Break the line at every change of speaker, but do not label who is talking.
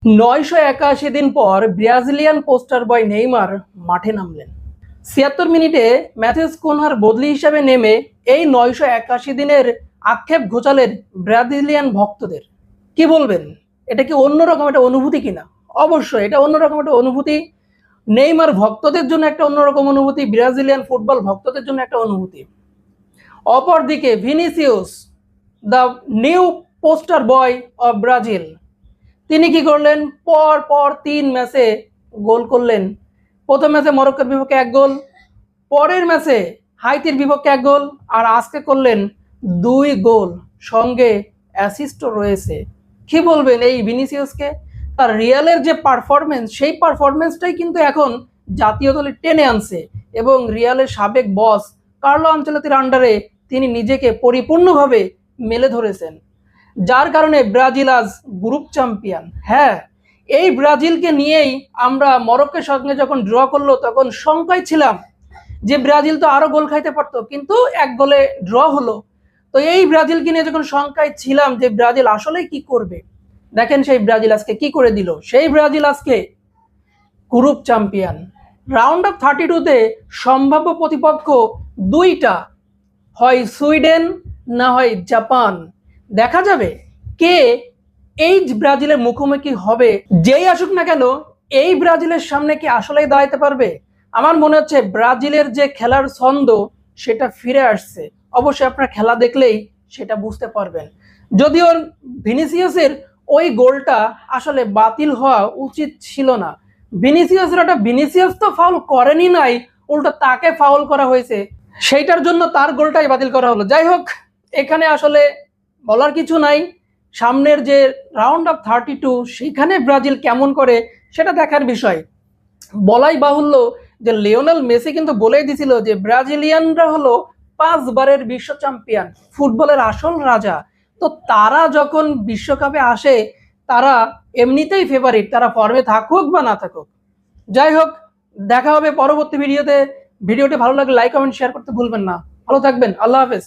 981 দিন পর Brazilian poster বয় Neymar মাঠে নামলেন। ৭৬ মিনিটে ম্যাথিউস কুনহার বদলি হিসাবে নেমে এই 981 দিনের আক্ষেপ ঘোচালেন ব্রাজিলিয়ান ভক্তদের। কি বলবেন, এটা কি অন্যরকম একটা অনুভূতি কিনা? অবশ্যই এটা অন্যরকম একটা অনুভূতি। নেইমার ভক্তদের জন্য একটা অন্যরকম অনুভূতি, ব্রাজিলিয়ান ফুটবল ভক্তদের জন্য একটা অনুভূতি। অপরদিকে Vinicius, the new poster boy of Brazil, তিনি কি করলেন? পর পর 3 ম্যাচে গোল করলেন। প্রথম ম্যাচে মরক্কোর বিপক্ষে 1 গোল, পরের ম্যাচে হাইতির বিপক্ষে 1 গোল, আর আজকে করলেন 2 গোল, সঙ্গে অ্যাসিস্টও রয়েছে। কি বলবেন এই ভিনিসিয়াসকে? তার রিয়ালের যে পারফরমেন্স, সেই পারফরমেন্সটাই কিন্তু এখন জাতীয় দলে টেনে আনছে এবং রিয়ালের সাবেক বস কার্লো আনচেলত্তির আন্ডারে তিনি নিজেকে পরিপূর্ণভাবে মেলে ধরেছেন, যার কারণে ব্রাজিল আজ গ্রুপ চ্যাম্পিয়ন। হ্যাঁ, এই ব্রাজিলকে নিয়েই আমরা মরক্কোর সঙ্গে যখন ড্র করলো তখন শঙ্কায় ছিলাম যে ব্রাজিল তো আরো গোল খাইতে পারতো, কিন্তু 1 গোলে ড্র হলো। তো এই ব্রাজিলকে নিয়ে যখন শঙ্কায় ছিলাম যে ব্রাজিল আসলে কি করবে, দেখেন সেই ব্রাজিল আজকে কি করে দিল। সেই ব্রাজিল আজকে গ্রুপ চ্যাম্পিয়ন। রাউন্ড অফ 32-তে সম্ভাব্য প্রতিপক্ষ 2টা, হয় সুইডেন না হয় জাপান। দেখা যাবে কে এই ব্রাজিলের মুখোমুখি হবে। যেই আসুক না কেন, এই ব্রাজিলের সামনে কি আসলেই দাঁড়াতে পারবে? আমার মনে হচ্ছে ব্রাজিলের যে খেলার ছন্দ সেটা ফিরে আসছে। অবশ্যই আপনারা খেলা দেখলেই সেটা বুঝতে পারবেন। যদিও ভিনিসিয়াসের ওই গোলটা আসলে বাতিল হওয়া উচিত ছিল না। ভিনিসিয়াস তো ফাউল করেনি, নাই উল্টো তাকে ফাউল করা হয়েছে, সেইটার জন্য তার গোলটাই বাতিল করা হলো। যাই হোক, এখানে আসলে বলার কিছু নাই। সামনের যে রাউন্ড অফ 32 সেখানে ব্রাজিল কেমন করে সেটা দেখার বিষয়। বলাই বাহুল্য যে লিওনেল মেসি কিন্তু বলেই দিছিল যে ব্রাজিলিয়ানরা হলো 5 বারের বিশ্ব চ্যাম্পিয়ন, ফুটবলের আসল রাজা। তো তারা যখন বিশ্বকাপে আসে তারা এমনিতেই ফেভারিট, তারা ফর্মে থাকুক বা না থাকুক। যাই হোক, দেখা হবে পরবর্তী ভিডিওতে। ভিডিওটি ভালো লাগলে লাইক কমেন্ট শেয়ার করতে ভুলবেন না। ভালো থাকবেন, আল্লাহ হাফেজ।